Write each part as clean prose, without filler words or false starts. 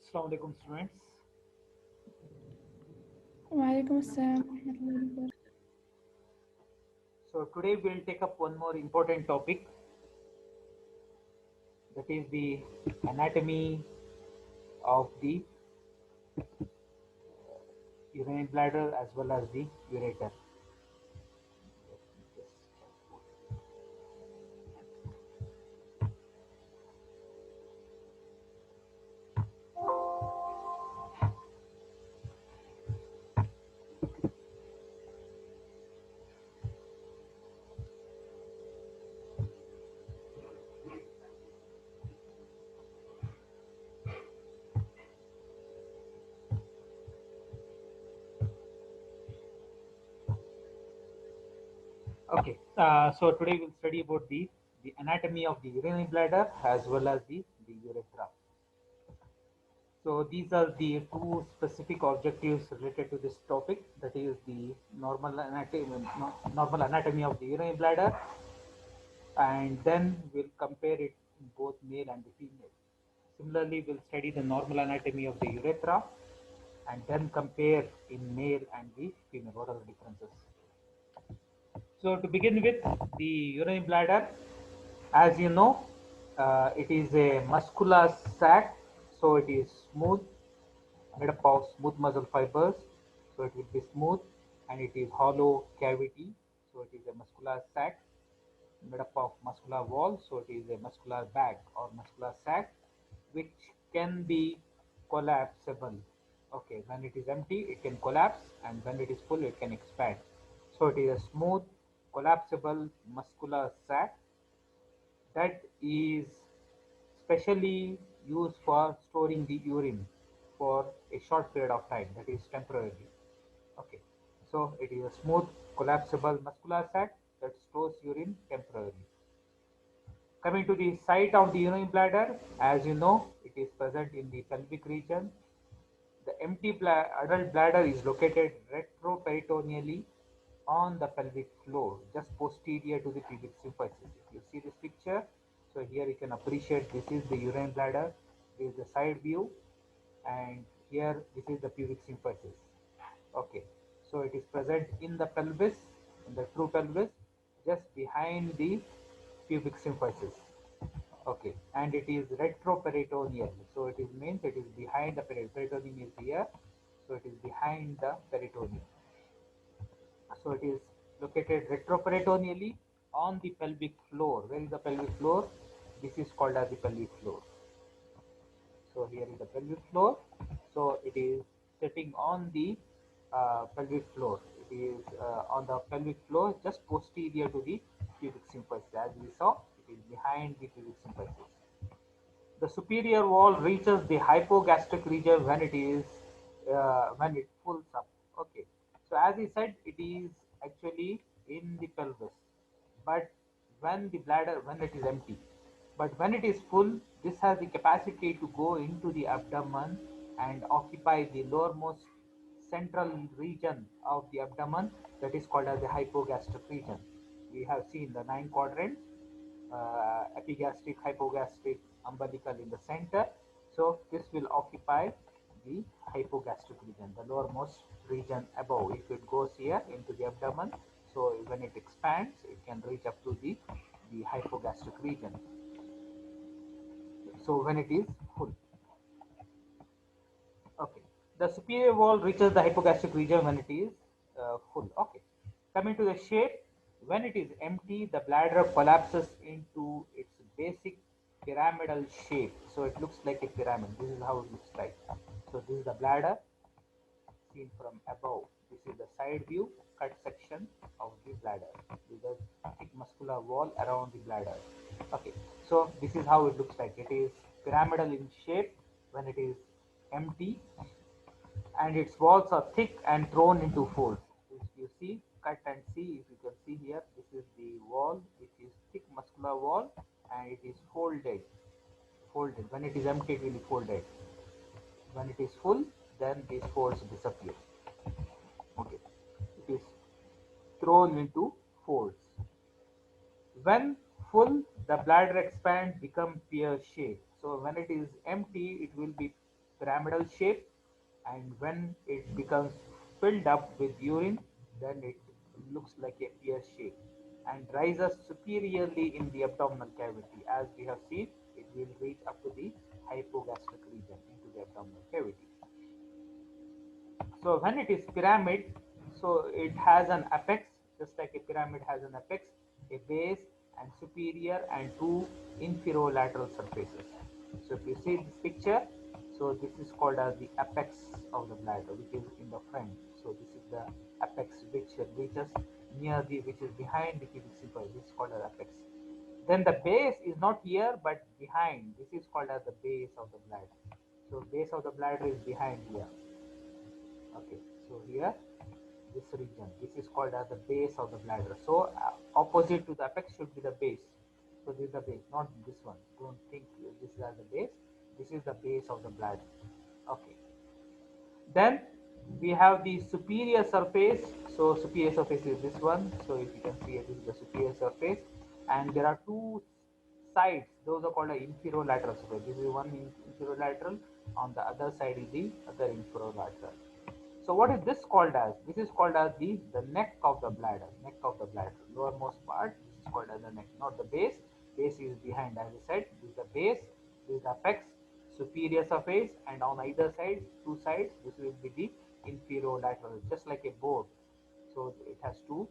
Assalamu alaikum students. وعليكم السلام ورحمة الله وبركاته. So today we'll take up one more important topic, that is the anatomy of the urinary bladder as well as the ureter. Okay, so today we'll study about the anatomy of the urinary bladder as well as the urethra. So these are the two specific objectives related to this topic, that is the normal anatomy of the urinary bladder, and then we'll compare it in both male and the female. Similarly, we'll study the normal anatomy of the urethra and then compare in male and the female what are the differences. So to begin with, the urinary bladder, as you know, it is a muscular sac, so it is smooth, made up of smooth muscle fibers, so it will be smooth, and it is hollow cavity, so it is a muscular sac made up of muscular wall, so it is a muscular bag or muscular sac which can be collapsible. Okay, when it is empty it can collapse, and when it is full it can expand. So it is a smooth collapsible muscular sac that is specially used for storing the urine for a short period of time, that is temporarily. Okay, so it is a smooth collapsible muscular sac that stores urine temporarily. Coming to the site of the urinary bladder, as you know, it is present in the pelvic region. The empty adult bladder is located retroperitoneally on the pelvic floor, just posterior to the pubic symphysis. If you see this picture, so here you can appreciate this is the urinary bladder, this is the side view, and here this is the pubic symphysis. Okay, so it is present in the pelvis, in the true pelvis, just behind the pubic symphysis. Okay, and it is retroperitoneal. So it is means it is behind the peritoneum is here. So it is behind the peritoneum. So it is located retroperitoneally on the pelvic floor. Where is the pelvic floor? This is called as the pelvic floor. So here is the pelvic floor. So it is sitting on the pelvic floor. It is on the pelvic floor just posterior to the pubic symphysis. As we saw, it is behind the pubic symphysis. The superior wall reaches the hypogastric region when it pulls up. Okay, so as I said, it is actually in the pelvis, but when it is empty, but when it is full, this has the capacity to go into the abdomen and occupy the lowermost central region of the abdomen, that is called as the hypogastric region. We have seen the 9 quadrants, epigastric, hypogastric, umbilical in the center. So this will occupy the hypogastric region, the lowermost region above. If it goes here into the abdomen, so when it expands, it can reach up to the hypogastric region. So when it is full, okay. The superior wall reaches the hypogastric region when it is full. Okay. Coming to the shape, when it is empty, the bladder collapses into its basic pyramidal shape. So it looks like a pyramid. This is how it looks like. So this is the bladder seen from above. This is the side view cut section of the bladder. This is a thick muscular wall around the bladder. Okay, so this is how it looks like. It is pyramidal in shape when it is empty, and its walls are thick and thrown into folds. If you see, cut and see, if you can see here, this is the wall which is thick muscular wall, and it is folded. Folded. When it is empty, it will be folded. When it is full, then these folds disappear. Okay, it is thrown into folds. When full, the bladder expands, become pear shaped. So when it is empty, it will be pyramidal shape, and when it becomes filled up with urine, then it looks like a pear shape and rises superiorly in the abdominal cavity. As we have seen, it will reach up to the hypogastric region into the abdominal cavity. So when it is pyramid, so it has an apex, just like a pyramid has an apex, a base, and superior and two inferolateral surfaces. So if you see this picture, so this is called as the apex of the bladder, which is in the front. So this is the apex which reaches near the, which is behind the cubic symbol. This is called as apex. Then the base is not here but behind. This is called as the base of the bladder. So base of the bladder is behind here. Okay, so here this region, this is called as the base of the bladder. So opposite to the apex should be the base. So this is the base, not this one. Don't think this is as the base. This is the base of the bladder. Okay. Then we have the superior surface. So superior surface is this one. So if you can see it, this is the superior surface, and there are two sides. Those are called the inferolateral surface. This is one inferolateral. On the other side is the other inferolateral. So what is this called as? This is called as the neck of the bladder. Neck of the bladder. Lowermost part. This is called as the neck, not the base. Base is behind, as I said. This is the base. This is the apex, superior surface, and on either side, two sides, this will be the inferolateral, just like a board. So it has two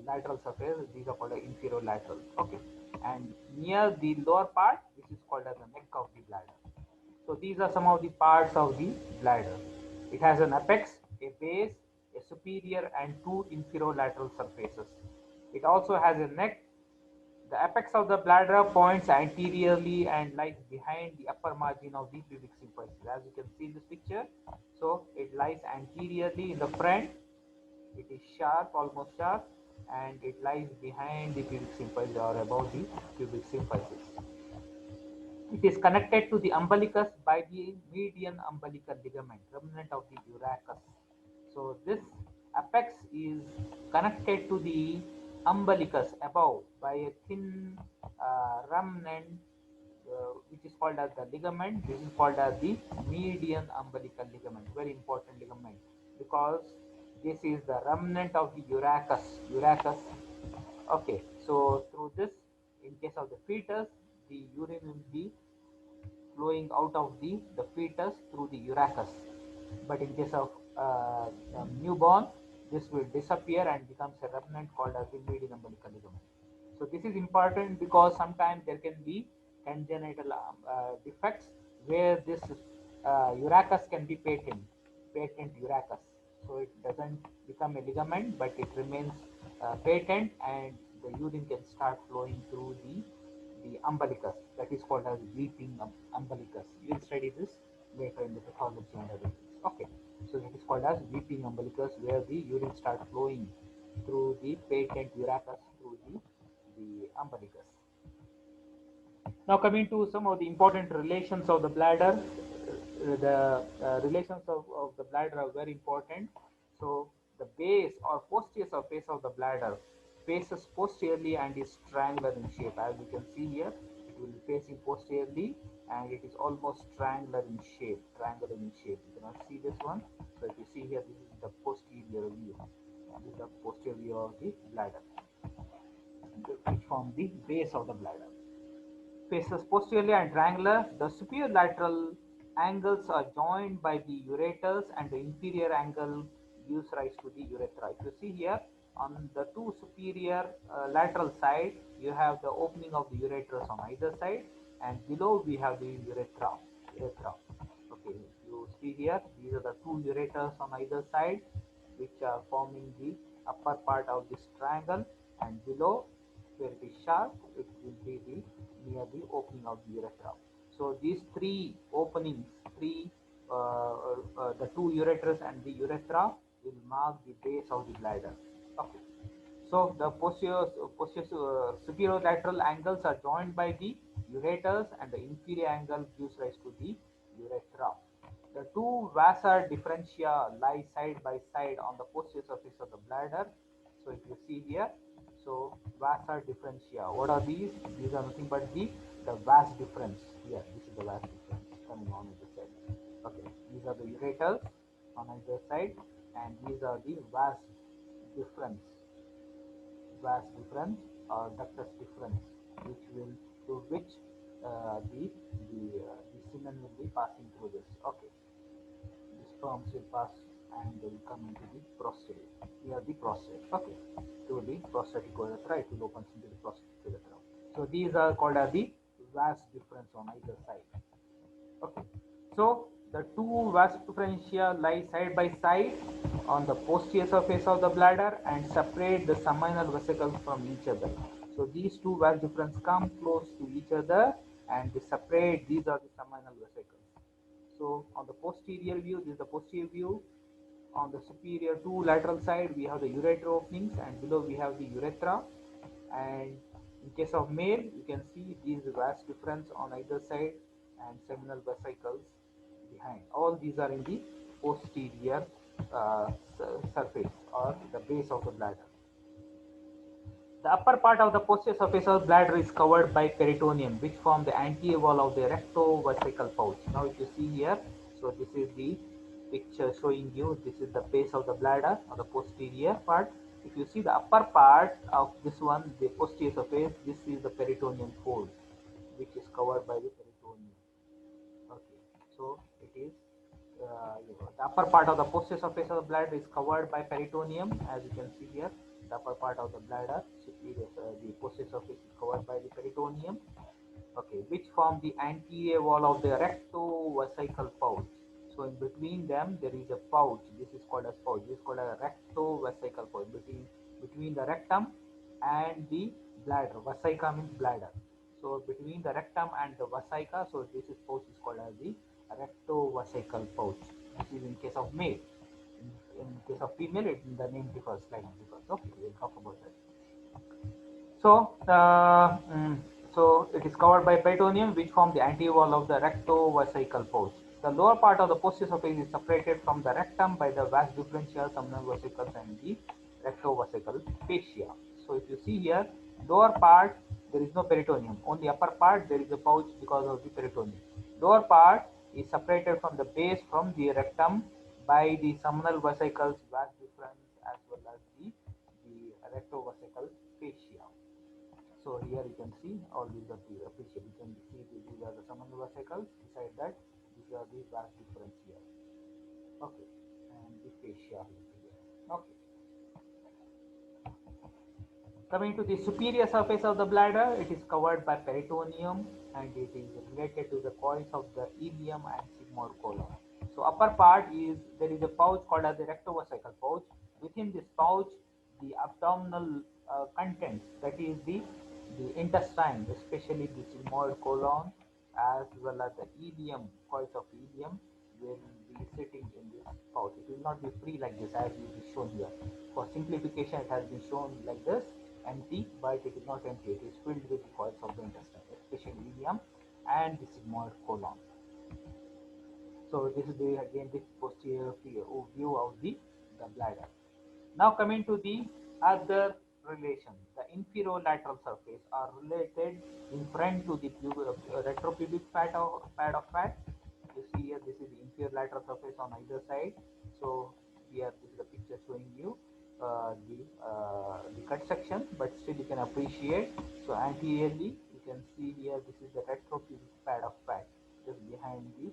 lateral surface. These are called the inferolateral. Okay. And near the lower part, this is called as the neck of the bladder. So these are some of the parts of the bladder. It has an apex, a base, a superior and two inferolateral surfaces. It also has a neck. The apex of the bladder points anteriorly and lies behind the upper margin of the pubic symphysis. As you can see in this picture, so it lies anteriorly in the front. It is sharp, almost sharp, and it lies behind the pubic symphysis or above the pubic symphysis. It is connected to the umbilicus by the median umbilical ligament, remnant of the urachus. So this apex is connected to the umbilicus above by a thin remnant, which is called as the ligament. This is called as the median umbilical ligament. Very important ligament because this is the remnant of the urachus. Urachus. Okay, so through this, in case of the fetus, the urine will be flowing out of the fetus through the urachus. But in case of newborn, this will disappear and becomes a remnant called as the median umbilical ligament. So this is important because sometimes there can be congenital defects where this urachus can be patent urachus. So it doesn't become a ligament, but it remains patent, and the urine can start flowing through the umbilicus. That is called as weeping umbilicus. You will study this later in the pathology and other things. Okay, so that is called as weeping umbilicus, where the urine starts flowing through the patent urachus through the umbilicus. Now coming to some of the important relations of the bladder. The relations of the bladder are very important. So the base or posterior surface of the bladder faces posteriorly and is triangular in shape. As you can see here, it will be facing posteriorly and it is almost triangular in shape. Triangular in shape. You cannot see this one. So if you see here, this is the posterior view. This is the posterior view of the bladder, which form the base of the bladder. Faces posteriorly and triangular. The superior lateral angles are joined by the ureters, and the inferior angle gives rise to the urethra. If you see here, on the two superior lateral side, you have the opening of the ureters on either side, and below we have the urethra. Okay, you see here, these are the two ureters on either side, which are forming the upper part of this triangle, and below, where it is sharp, it will be the near the opening of the urethra. So these three openings, the two ureters and the urethra will mark the base of the bladder. Okay. So the superior lateral angles are joined by the ureters, and the inferior angle gives rise to the urethra. The two vasa differentia lie side by side on the posterior surface of the bladder. So if you see here, so vasa differentia, what are these? These are nothing but the vas difference. Here, this is the vas difference coming on the side. Okay, these are the ureters on either side, and these are the difference, vas difference or ductus difference, which will through which the semen will be passing through this. Okay, the sperms will pass and they will come into the prostate. Here the prostate. Okay, to the prostatic urethra, it will open into the prostatic urethra. So these are called as the vas difference on either side. Okay, so the two vas differentia lie side by side on the posterior surface of the bladder and separate the seminal vesicles from each other. So these two vas difference come close to each other and they separate. These are the seminal vesicles. So on the posterior view, this is the posterior view. On the superior two lateral side, we have the ureter openings, and below we have the urethra. And in case of male, you can see these vas difference on either side and seminal vesicles behind. All these are in the posterior surface or the base of the bladder. The upper part of the posterior surface of the bladder is covered by peritoneum, which form the anterior wall of the rectovesical pouch. Now, if you see here, so this is the picture showing you this is the base of the bladder or the posterior part. If you see the upper part of this one, the posterior surface, this is the peritoneum fold, which is covered by the peritoneum. Okay, so it is the upper part of the posterior surface of the bladder is covered by peritoneum, as you can see here. The upper part of the bladder, superior, the posterior surface is covered by the peritoneum. Okay, which form the anterior wall of the rectovesical pouch. So in between them there is a pouch. This is called as pouch. This is called a rectovesical pouch between the rectum and the bladder. Vesica means bladder. So between the rectum and the vesica, so this is pouch is called as the rectovesical pouch. This is in case of male. In case of female, the name differs slightly differs. Okay, we'll talk about that. So, so it is covered by peritoneum, which form the anterior wall of the rectovesical pouch. The lower part of the posterior surface is separated from the rectum by the vas differential, seminal vesicles, and the rectovesical fascia. So, if you see here, lower part there is no peritoneum. Only upper part there is a pouch because of the peritoneum. Lower part is separated from the base from the rectum by the seminal vesicles, vas difference, as well as the rectovesical fascia. So here you can see all these are the fascia. You can see these are the seminal vesicles. Beside that, these are the vas difference here. Okay, and the fascia here. Okay. Coming to the superior surface of the bladder, it is covered by peritoneum and it is related to the coils of the ileum and sigmoid colon. So upper part is there is a pouch called as the rectovesical pouch. Within this pouch, the abdominal contents, that is the intestine, especially the sigmoid colon, as well as the ileum, coils of ileum, will be sitting in this pouch. It will not be free like this as it is shown here. For simplification, it has been shown like this, empty, but it is not empty. It is filled with the coils of the intestine, especially ileum and the sigmoid colon. So this is again the posterior view of the bladder. Now coming to the other relation, the inferolateral surface are related in front to the retropubic pad of fat. You see here, this is the inferior surface on either side. So here this is the picture showing you the cut section, but still you can appreciate. So anteriorly, you can see here this is the retropubic pad of fat just behind the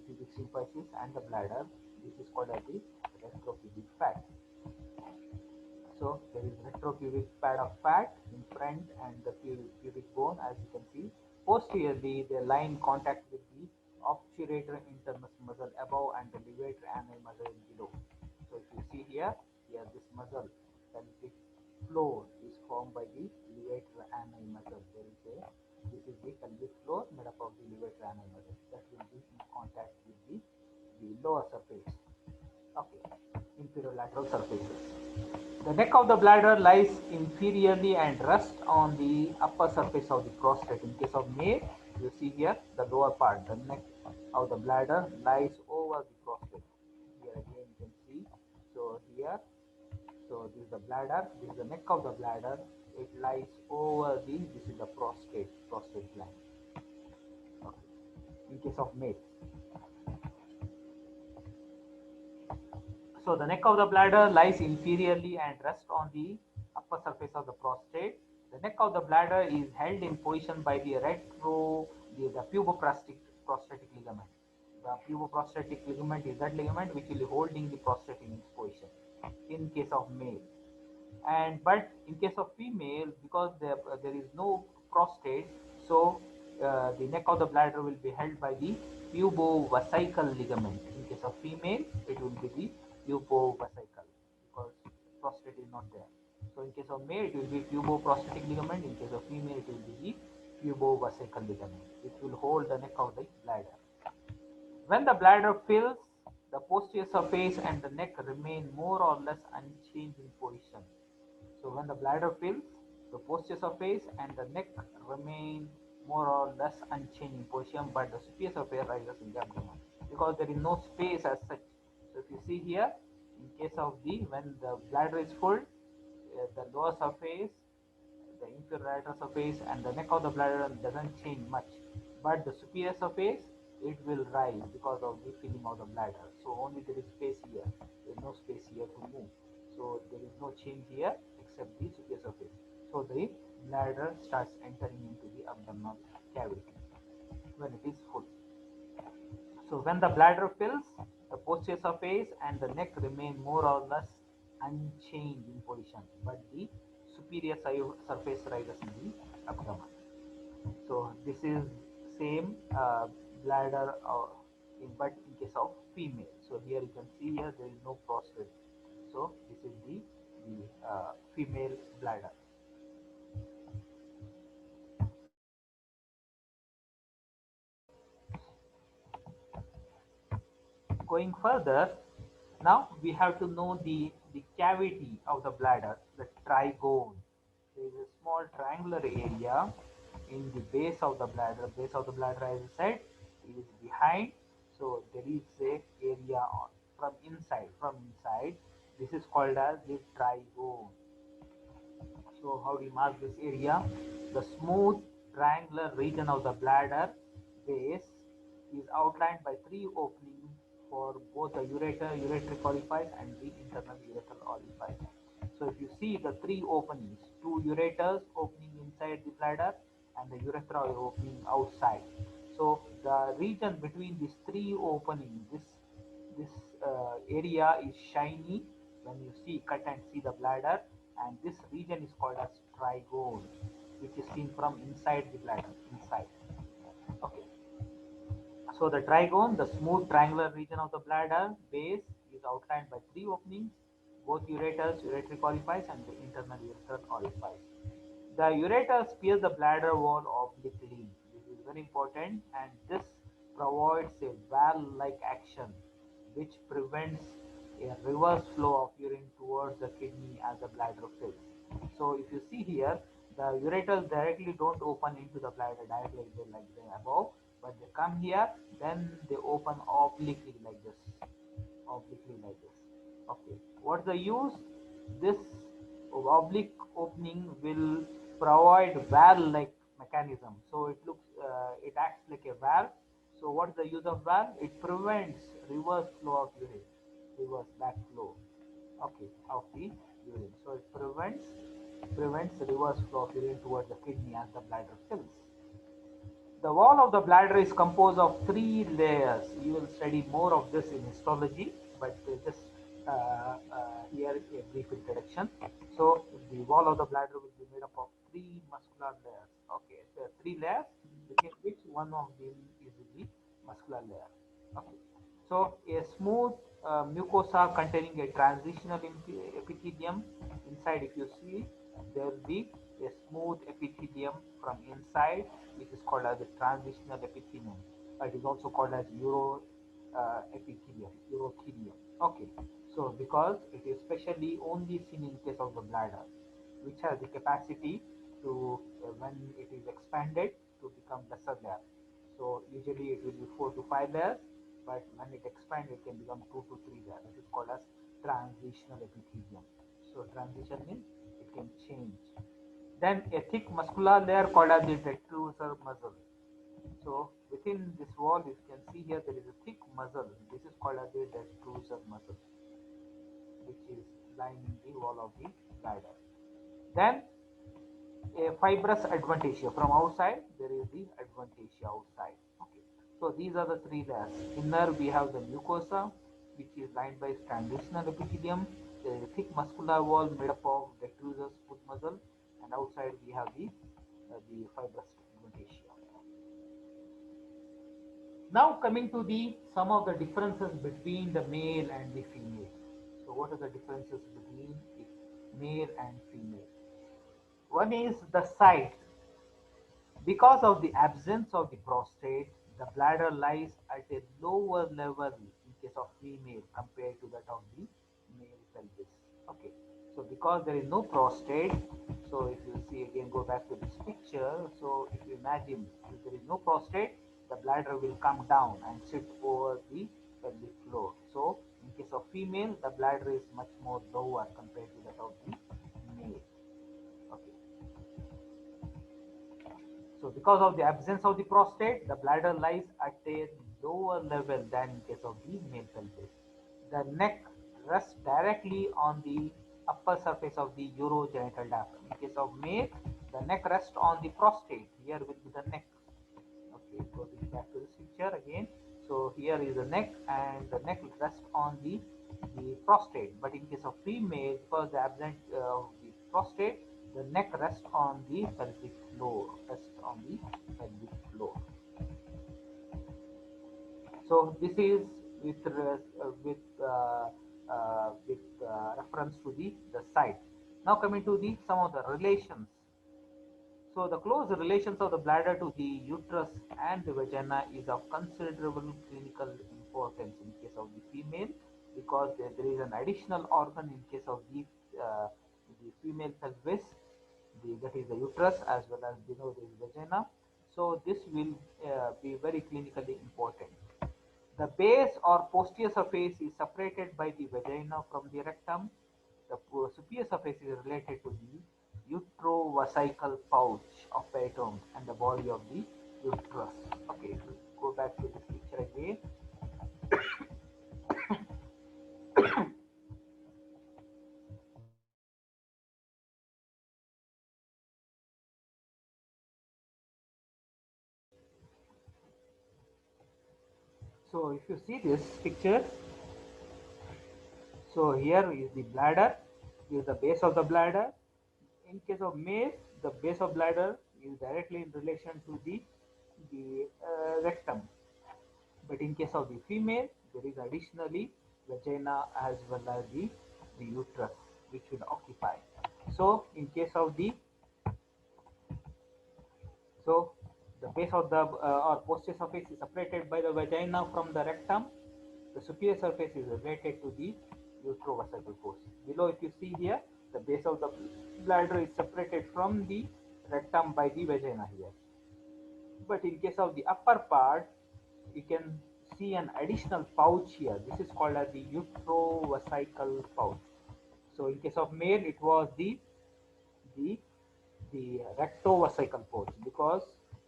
pubic symphysis and the bladder. This is called as the retropubic fat. So there is retropubic pad of fat in front and the pubic bone, as you can see. Posteriorly, they lie in contact with the obturator intermus muscle above and the levator ani muscle below. So if you see here, this muscle, pelvic floor, is formed by the levator ani muscle. This is the pelvic floor made up of the levator ani muscle that will be in contact with the lower surface. Okay, inferolateral surfaces. The neck of the bladder lies inferiorly and rests on the upper surface of the prostate. In case of male, you see here the lower part, the neck of the bladder lies over the prostate. Here again you can see. So here, so this is the bladder, this is the neck of the bladder. It lies over this is the prostate gland. Okay. In case of male. So the neck of the bladder lies inferiorly and rests on the upper surface of the prostate. The neck of the bladder is held in position by the puboprostatic ligament. The puboprostatic ligament is that ligament which will be holding the prostate in its position in case of male. And but in case of female, because there is no prostate, so the neck of the bladder will be held by the pubovesical ligament. In case of female, it will be the pubovesical because prostate is not there. So in case of male, it will be puboprostatic ligament. In case of female, it will be the pubovesical ligament, which will hold the neck of the bladder. When the bladder fills, the posterior surface and the neck remain more or less unchanged in position. So when the bladder fills, the posterior surface and the neck remain more or less unchanged in position, but the superior surface rises in the abdomen because there is no space as such. So if you see here, in case of the when the bladder is full, the lower surface, the inferior lateral surface, and the neck of the bladder doesn't change much, but the superior surface it will rise because of the filling of the bladder. So only there is space here. There is no space here to move. So there is no change here except the superior surface. So the bladder starts entering into the abdominal cavity when it is full. So when the bladder fills, the posterior surface and the neck remain more or less unchanged in position, but the superior surface rises in the abdomen. So this is same bladder, but in case of female. So here you can see here there is no prostate. So this is the female bladder. Going further, now we have to know the cavity of the bladder, the trigone. There is a small triangular area in the base of the bladder. Base of the bladder, as I said, is behind. So there is a area from inside. From inside, this is called as the trigone. So how do you mark this area? The smooth triangular region of the bladder base is outlined by three openings for both the ureteric orifice, and the internal urethral orifice. So if you see the three openings, two ureters opening inside the bladder and the urethra opening outside. So the region between these three openings, this area is shiny when you see cut and see the bladder, and this region is called as trigone, which is seen from inside the bladder, inside. Okay. So the trigone, the smooth triangular region of the bladder base, is outlined by three openings, both ureters, ureteric orifice, and the internal urethral orifice. The ureters pierce the bladder wall obliquely. This is very important, and this provides a valve-like action which prevents a reverse flow of urine towards the kidney as the bladder fills. So if you see here, the ureters directly don't open into the bladder directly like they above, but they come here, then they open obliquely like this. Okay, what's the use? This oblique opening will provide valve-like mechanism. So it acts like a valve. So what's the use of valve? It prevents reverse flow of urine, reverse back flow. Okay, of the urine. So it prevents reverse flow of urine towards the kidney as the bladder fills. The wall of the bladder is composed of three layers. You will study more of this in histology, but just here a brief introduction. So the wall of the bladder will be made up of three muscular layers. Okay, there are three layers, within which one of them is the muscular layer. Okay, so a smooth mucosa containing a transitional epithelium inside. If you see, there will be a smooth epithelium from inside, which is called as the transitional epithelium. It is also called as urothelium. Okay, so because it is specially only seen in case of the bladder, which has the capacity to, when it is expanded, to become lesser layer. So usually it will be 4 to 5 layers, but when it expands, it can become 2 to 3 layers. This is called as transitional epithelium. So transition means it can change. Then a thick muscular layer called as the detrusor muscle. So within this wall, you can see here there is a thick muscle. This is called as the detrusor muscle. which is lining the wall of the bladder. Then a fibrous adventitia from outside. There is the adventitia outside. Okay, so these are the three layers. Inner we have the mucosa, which is lined by transitional epithelium. There is a thick muscular wall made up of detrusor foot muscle, and outside we have the fibrous adventitia. Now coming to the some of the differences between the male and the female. So what are the differences between the male and female? One is the size. Because of the absence of the prostate, the bladder lies at a lower level in case of female compared to that of the male pelvis. Okay, so because there is no prostate, so if you see again, go back to this picture. So if you imagine if there is no prostate, the bladder will come down and sit over the pelvic floor. So in case of female, the bladder is much more lower compared to that of the male. Okay. So because of the absence of the prostate, the bladder lies at a lower level than in case of the male pelvis. The neck rests directly on the upper surface of the urogenital duct. In case of male, the neck rests on the prostate. Here will be the neck. Okay, go back to this picture again. So here is the neck, and the neck rests on the prostate. But in case of female, because the absence of the prostate, the neck rests on the pelvic floor. Rests on the pelvic floor. So this is with reference to the site. Now coming to the some of the relations. So the close relations of the bladder to the uterus and the vagina is of considerable clinical importance in case of the female, because there is an additional organ in case of the female pelvis, that is the uterus, as well as below the vagina. So this will be very clinically important. The base or posterior surface is separated by the vagina from the rectum. The superior surface is related to the utrovesical pouch of peritoneum and the body of the uterus. Okay, go back to this picture again. So if you see this picture, so here is the bladder, this is the base of the bladder. In case of male, the base of bladder is directly in relation to the rectum. But in case of the female, there is additionally vagina as well as the uterus, which will occupy. So in case of the base of the or posterior surface is separated by the vagina from the rectum. The superior surface is related to the utrovesical force. Below, if you see here, the base of the bladder is separated from the rectum by the vagina here. But in case of the upper part, you can see an additional pouch here. This is called as the utrovesical pouch. So in case of male, it was the the rectovesical pouch, because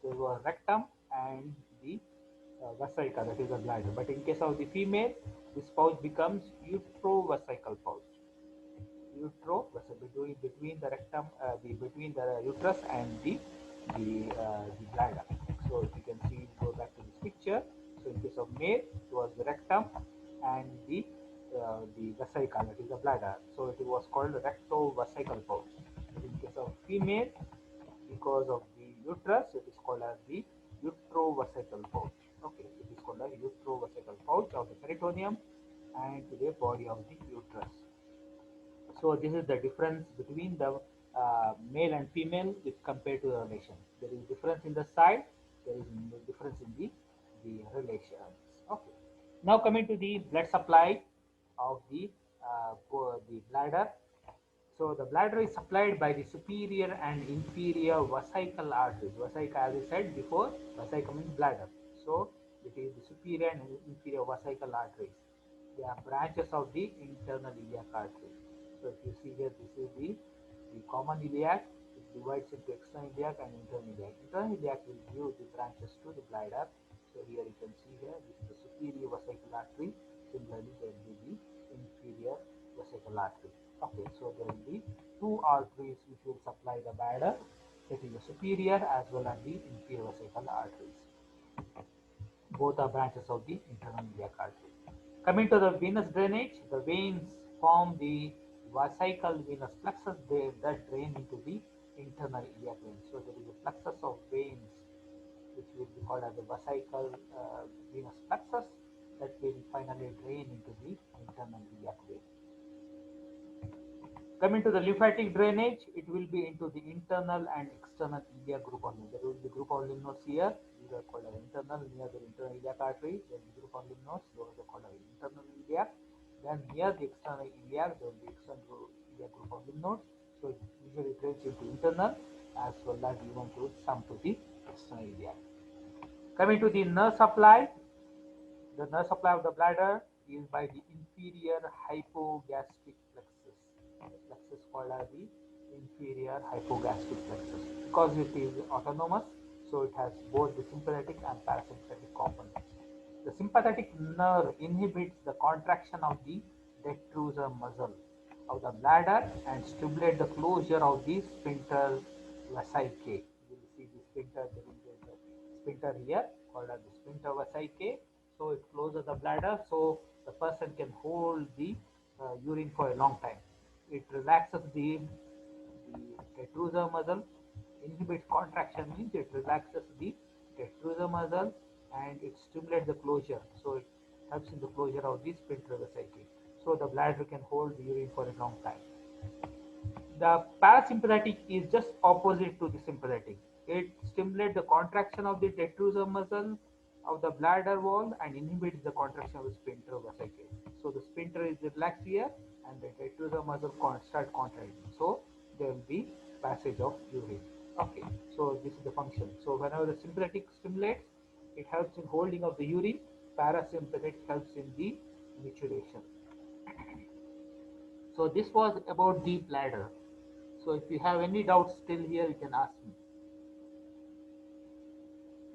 there was rectum and the vesica, that is the bladder. But in case of the female, this pouch becomes utrovesical pouch. Utrovesical, between the rectum, between the uterus and the bladder. So if you can see, go back to this picture. So in case of male, it was the rectum and the vesica, that is the bladder. So it was called rectovesical pouch. But in case of female, because of the uterus, it is called as the utrovesical pouch. Okay, it is called as utrovesical pouch of the peritoneum and the body of the uterus. So this is the difference between the male and female with compared to the relation. There is difference in the size. There is difference in the relations. Okay. Now coming to the blood supply of the bladder. So the bladder is supplied by the superior and inferior vesical arteries. Vesica, as I said before, vesica means bladder. So it is the superior and inferior vesical arteries. They are branches of the internal iliac artery. So if you see here, this is the common iliac. It divides into external iliac and internal iliac. Internal iliac will give the branches to the bladder. So here you can see here, this is the superior vesical artery. Similarly, there will be the inferior vesical infravesical artery. Okay, so there will be two arteries which will supply the bladder, that is the superior as well as the inferior vesical arteries. Both are branches of the internal iliac artery. Coming to the venous drainage, the veins form the vesical venous plexus that drain into the internal iliac vein. So there is a plexus of veins which will be called as the vesical venous plexus that will finally drain into the internal iliac vein. Coming to the lymphatic drainage, it will be into the internal and external iliac group of lymph. There will be group of lymph nodes here. These are called as internal, near the internal iliac artery. There will be group of lymph nodes. Those are called as internal iliac. Then near the external iliac, there will be external iliac group of lymph nodes. So it usually drains into internal as well as even to some to the external iliac. Coming to the nerve supply, the nerve supply of the bladder is by the inferior hypogastric plexus. The plexus called as the inferior hypogastric plexus. Because it is autonomous, so it has both the sympathetic and parasympathetic components. The sympathetic nerve inhibits the contraction of the detrusor muscle of the bladder and stimulates the closure of the sphincter vesicae. You will see the sphincter, there is a sphincter here called as the sphincter vesicae. So it closes the bladder so the person can hold the urine for a long time. It relaxes the detrusor muscle. Inhibits contraction means it relaxes the detrusor muscle and it stimulates the closure. So it helps in the closure of the sphincter vesicae. So the bladder can hold the urine for a long time. The parasympathetic is just opposite to the sympathetic. It stimulates the contraction of the detrusor muscle of the bladder wall and inhibits the contraction of the sphincter vesicae. So the sphincter is relaxed here and the detrusor muscle start contracting. So there will be passage of urine. Okay, so this is the function. So whenever the sympathetic stimulates, it helps in holding of the urine. Parasympathetic helps in the maturation. So this was about the bladder. So if you have any doubts still here, you can ask me.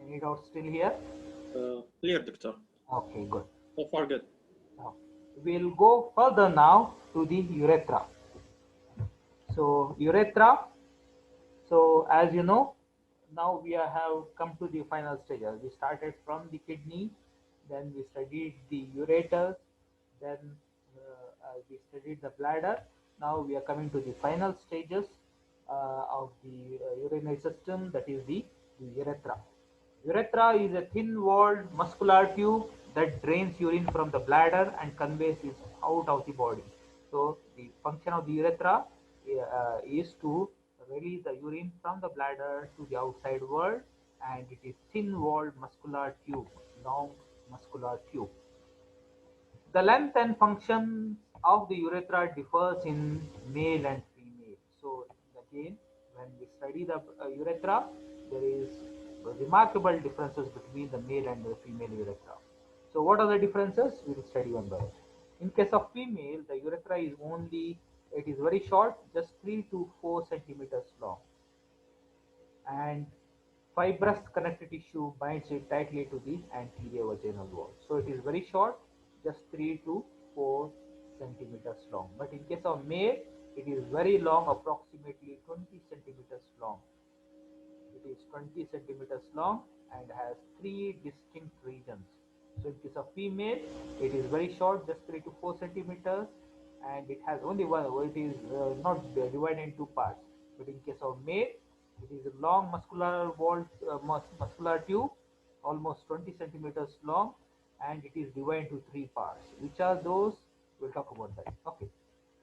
Any doubts still here? Clear, Doctor. Okay, good. So far, good. Now, we'll go further now to the urethra. So urethra. So as you know, now we have come to the final stages. We started from the kidney, then we studied the ureters, then we studied the bladder. Now we are coming to the final stages of the urinary system, that is the urethra. Urethra is a thin-walled muscular tube that drains urine from the bladder and conveys it out of the body. So the function of the urethra is to release the urine from the bladder to the outside world, and it is thin-walled muscular tube, long muscular tube. The length and function of the urethra differs in male and female. So again, when we study the urethra, there is remarkable differences between the male and the female urethra. So what are the differences? We will study one by one. In case of female, the urethra is it is very short, just 3 to 4 centimeters long, and fibrous connective tissue binds it tightly to the anterior vaginal wall. So it is very short, just 3 to 4 centimeters long. But in case of male, it is very long, approximately 20 centimeters long. It is 20 centimeters long and has 3 distinct regions. So in case of female, it is very short, just 3 to 4 centimeters, and it has only one. It is not divided into parts. But in case of male, it is a long muscular wall, muscular tube, almost 20 centimeters long, and it is divided into 3 parts. Which are those? We'll talk about that. Okay.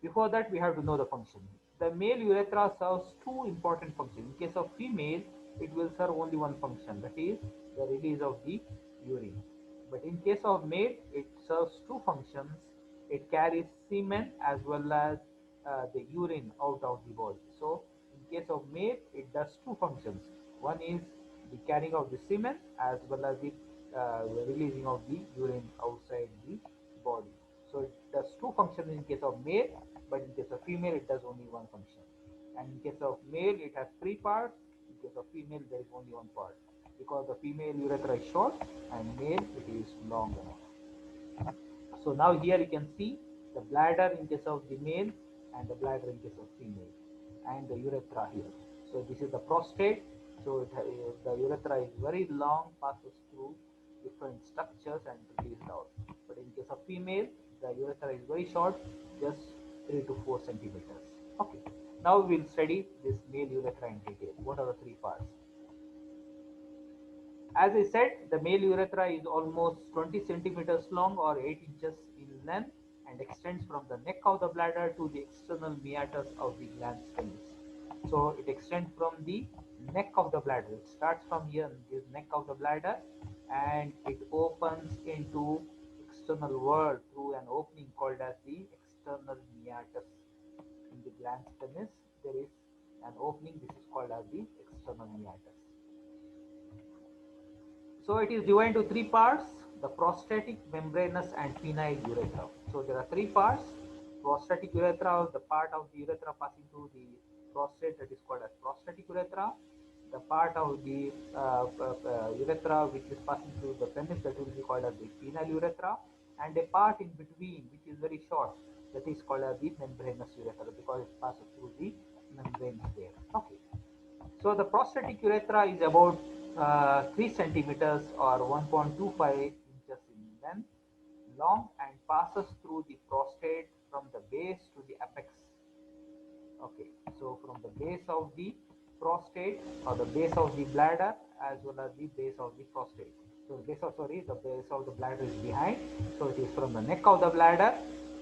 Before that, we have to know the function. The male urethra serves 2 important functions. In case of female, it will serve only one function, that is the release of the urine. But in case of male, it serves 2 functions. It carries semen as well as the urine out of the body. So in case of male, it does 2 functions. One is the carrying of the semen as well as the releasing of the urine outside the body. So it does 2 functions in case of male, but in case of female, it does only 1 function. And in case of male, it has 3 parts. In case of female, there is only 1 part, because the female urethra is short and male it is long enough. So now here you can see the bladder in case of the male and the bladder in case of female, and the urethra here. So this is the prostate. So the urethra is very long, passes through different structures and released out. But in case of female, the urethra is very short, just 3 to 4 centimeters. Okay. Now we will study this male urethra in detail. What are the three parts? As I said, the male urethra is almost 20 centimeters long or 8 inches in length and extends from the neck of the bladder to the external meatus of the glans penis. So it extends from the neck of the bladder. It starts from here, this neck of the bladder, and it opens into external world through an opening called as the external meatus. In the glans penis, there is an opening. This is called as the external meatus. So it is divided into three parts: the prostatic, membranous, and penile urethra. So there are three parts: prostatic urethra, the part of the urethra passing through the prostate, that is called as prostatic urethra; the part of the urethra which is passing through the penis, that will be called as the penile urethra; and a part in between which is very short, that is called as the membranous urethra, because it passes through the membrane there. Okay. So the prostatic urethra is about 3 centimeters or 1.25 inches in length, long, and passes through the prostate from the base to the apex. Okay, so from the base of the prostate or the base of the bladder as well as the base of the prostate. So the base of the bladder is behind. So it is from the neck of the bladder.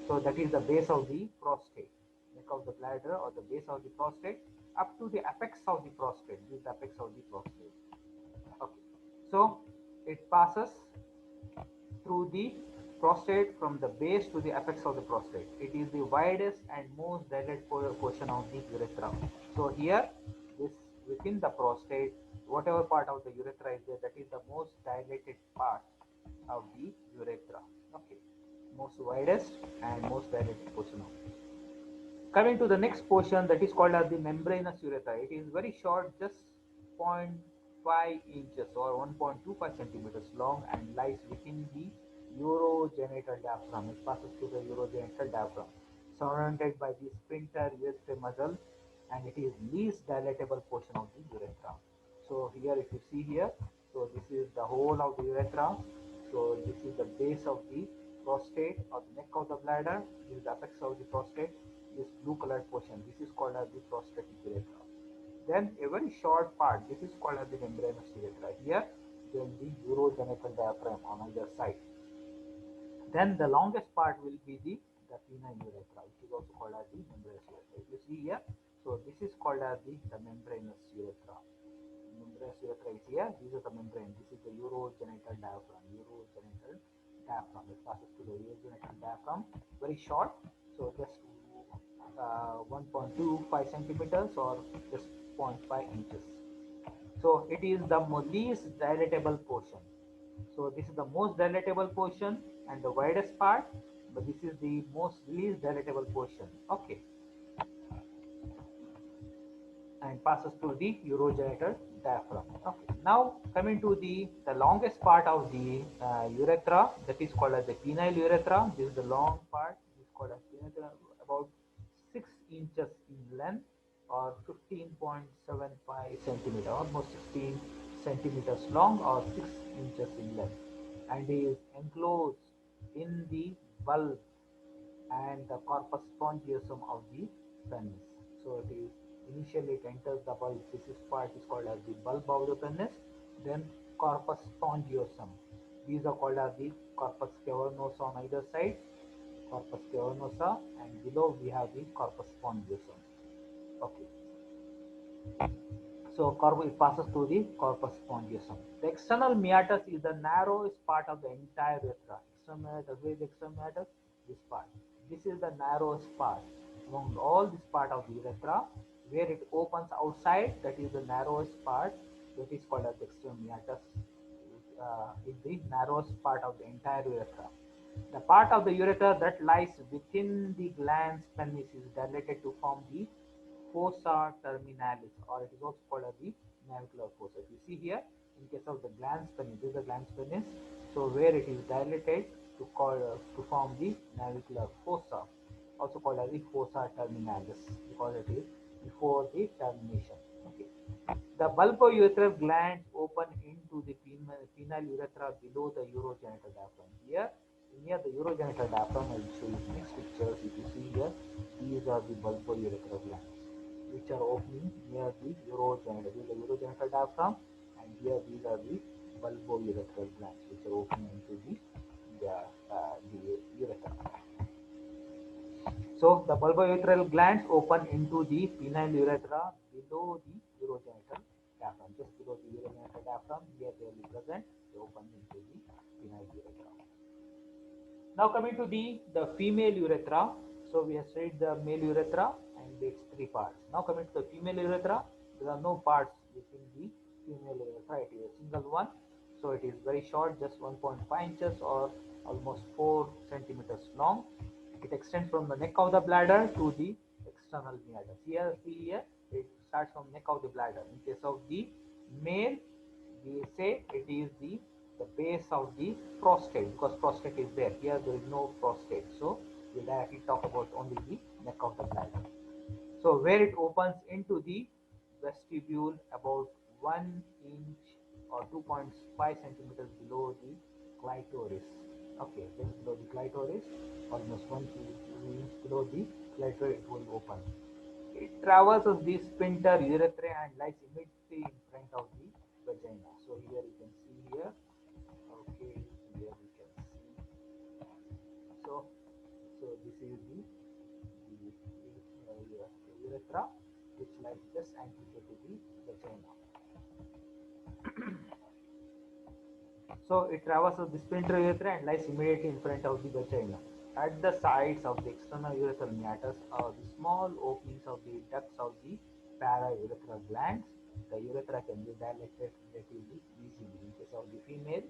So that is the base of the prostate. Neck of the bladder or the base of the prostate up to the apex of the prostate. This is the apex of the prostate. Okay. So it passes through the prostate from the base to the apex of the prostate. It is the widest and most dilated portion of the urethra. So here, this within the prostate, whatever part of the urethra is there, that is the most dilated part of the urethra. Okay, most widest and most dilated portion of it. Coming to the next portion, that is called as the membranous urethra. It is very short, just 0.5 inches or 1.25 centimeters long, and lies within the urogenital diaphragm. It passes through the urogenital diaphragm, surrounded by the sphincter urethrae muscle, and it is least dilatable portion of the urethra. So here, if you see here, so this is the whole of the urethra. So this is the base of the prostate or the neck of the bladder. This is the apex of the prostate. This blue colored portion, this is called as the prostatic urethra. Then a very short part, this is called as the membranous urethra. Here, then the urogenital diaphragm on either side. Then the longest part will be the penile urethra, which is also called as the membranous urethra. If you see here, so this is called as the membranous urethra. Membranous urethra is here. This is the membrane. This is the urogenital diaphragm. Urogenital diaphragm. It passes to the urogenital diaphragm. Very short. So just 1.25 centimeters or just 0.5 inches. So it is the least dilatable portion. So this is the most dilatable portion and the widest part, but this is the most least dilatable portion. Okay. And passes through the urogenital diaphragm. Okay. Now coming to the longest part of the urethra, that is called as the penile urethra. This is the long part. This is called as penile, about 6 inches in length or 15.75 centimeter, almost 16 centimeters long or 6 inches in length, and is enclosed in the bulb and the corpus spongiosum of the penis. So it is initially it enters the bulb. This is part is called as the bulb of the penis. Then corpus spongiosum. These are called as the corpus cavernosa on either side, corpus cavernosa, and below we have the corpus spongiosum. Okay. So it passes through the corpus spongiosum. The external meatus is the narrowest part of the entire urethra. External meatus, where is the external meatus? This part. This is the narrowest part among all this part of the urethra. Where it opens outside, that is the narrowest part. That is called as the external meatus. Is the narrowest part of the entire urethra. The part of the urethra that lies within the glans penis is dilated to form the fossa terminalis, or it is also called as the navicular fossa. If you see here, in case of the glans penis, this is the glans penis. So where it is dilated, to form the navicular fossa, also called as the fossa terminalis, because it is before the termination. Okay. The bulbourethral glands open into the penile urethra below the urogenital diaphragm. Here, near the urogenital diaphragm, I will show you next pictures. If you see here, these are the bulbourethral glands, which are opening near the urogenital. This is the urogenital diaphragm, and here these are the bulbourethral glands, which are opening into the urethra. So the bulbourethral glands open into the penile urethra below the urogenital diaphragm, just below the urogenital diaphragm. Here they will be present. They open into the penile urethra. Now coming to the female urethra. So we have studied the male urethra and its three parts. Now coming to the female urethra, there are no parts within the female urethra. It is a single one. So it is very short, just 1.5 inches or almost 4 centimeters long. It extends from the neck of the bladder to the external meatus. Here, see here, it starts from neck of the bladder. In case of the male, we say it is the base of the prostate, because prostate is there. Here there is no prostate, so we directly talk about only the neck of the bladder. So where it opens into the vestibule about 1 inch or 2.5 centimeters below the clitoris. Okay, just below the clitoris, almost 1 to 2 inch below the clitoris, it will open. It traverses the sphincter urethra and lies immediately in front of the vagina. So here you can see here. Okay, here you can see. So this is the urethra, which lies just anterior to the vagina. So it traverses the sphincter urethra and lies immediately in front of the vagina. At the sides of the external urethral meatus are the small openings of the ducts of the paraurethral glands. The urethra can be dilated relatively easily. In case of the female,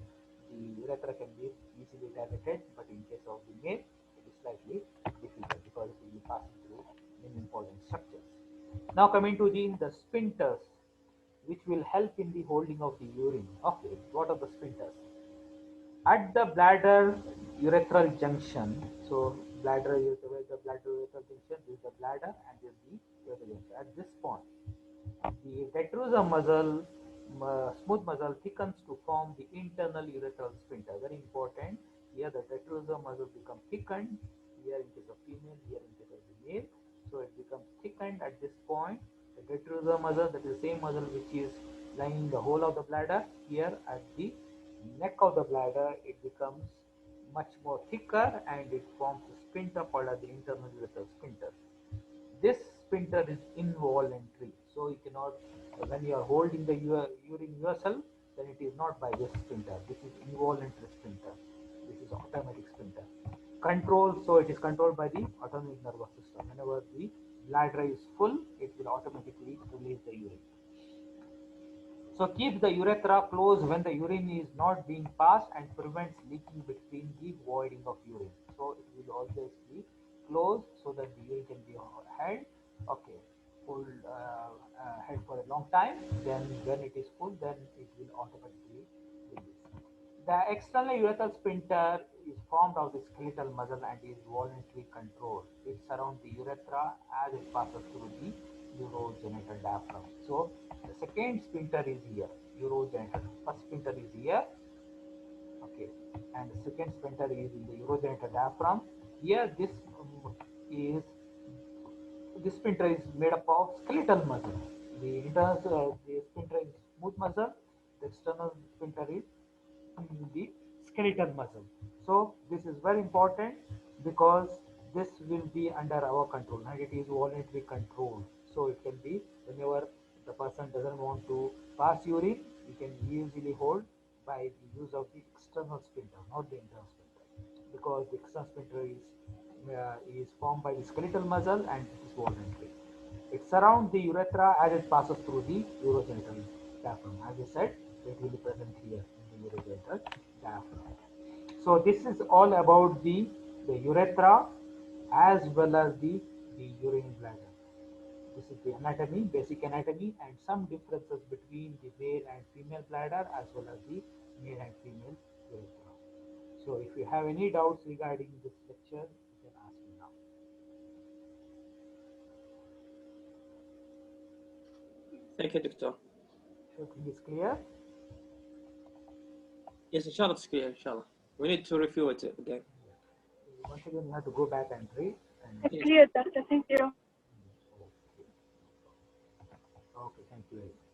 the urethra can be easily dilated, but in case of the male, it is slightly difficult because it will be passing through many important structures. Now coming to the sphincters, which will help in the holding of the urine. Okay, what are the sphincters? At the bladder urethral junction, so bladder urethral, the bladder urethral junction, this is the bladder and this is the urethral junction. At this point, the detrusor muscle, smooth muscle thickens to form the internal urethral sphincter. Very important. Here the detrusor muscle becomes thickened. Here in case of female, here in case of the male. So it becomes thickened at this point. The detrusor muscle, that is the same muscle which is lining the whole of the bladder. Here at the neck of the bladder, it becomes much more thicker and it forms a sphincter called as the internal urethral sphincter. This sphincter is involuntary, so you cannot, when you are holding the urine yourself, then it is not by this sphincter. This is involuntary sphincter. This is automatic sphincter. Control, so it is controlled by the autonomic nervous system. Whenever the bladder is full, it will automatically release the urine. So keep the urethra closed when the urine is not being passed and prevents leaking between the voiding of urine. So it will always be closed so that the urine can be held. Okay, held for a long time. Then when it is full, then it will automatically release. The external urethral sphincter is formed of the skeletal muscle and is voluntarily controlled. It surrounds the urethra as it passes through the urogenital diaphragm. So the second sphincter is here, urogenital. First sphincter is here, okay, and the second sphincter is in the urogenital diaphragm. Here, is this sphincter is made up of skeletal muscle. The sphincter is smooth muscle. The external sphincter is the skeletal muscle. So this is very important because this will be under our control and it is voluntary control. So it can be whenever the person doesn't want to pass urine, you can easily hold by the use of the external sphincter, not the internal sphincter, because the external sphincter is formed by the skeletal muscle and it is voluntary. It surrounds the urethra as it passes through the urogenital diaphragm. As I said, it will be present here in the urogenital diaphragm. So this is all about the urethra as well as the urine bladder. This is the anatomy, basic anatomy, and some differences between the male and female bladder as well as the male and female urethra. So if you have any doubts regarding this lecture, you can ask me now. Thank you, Doctor. Everything is clear? Yes, inshallah, it's clear, inshallah. We need to review it again. Once again, you have to go back and read. And It's clear, Doctor. Thank you. okay, thank you very much.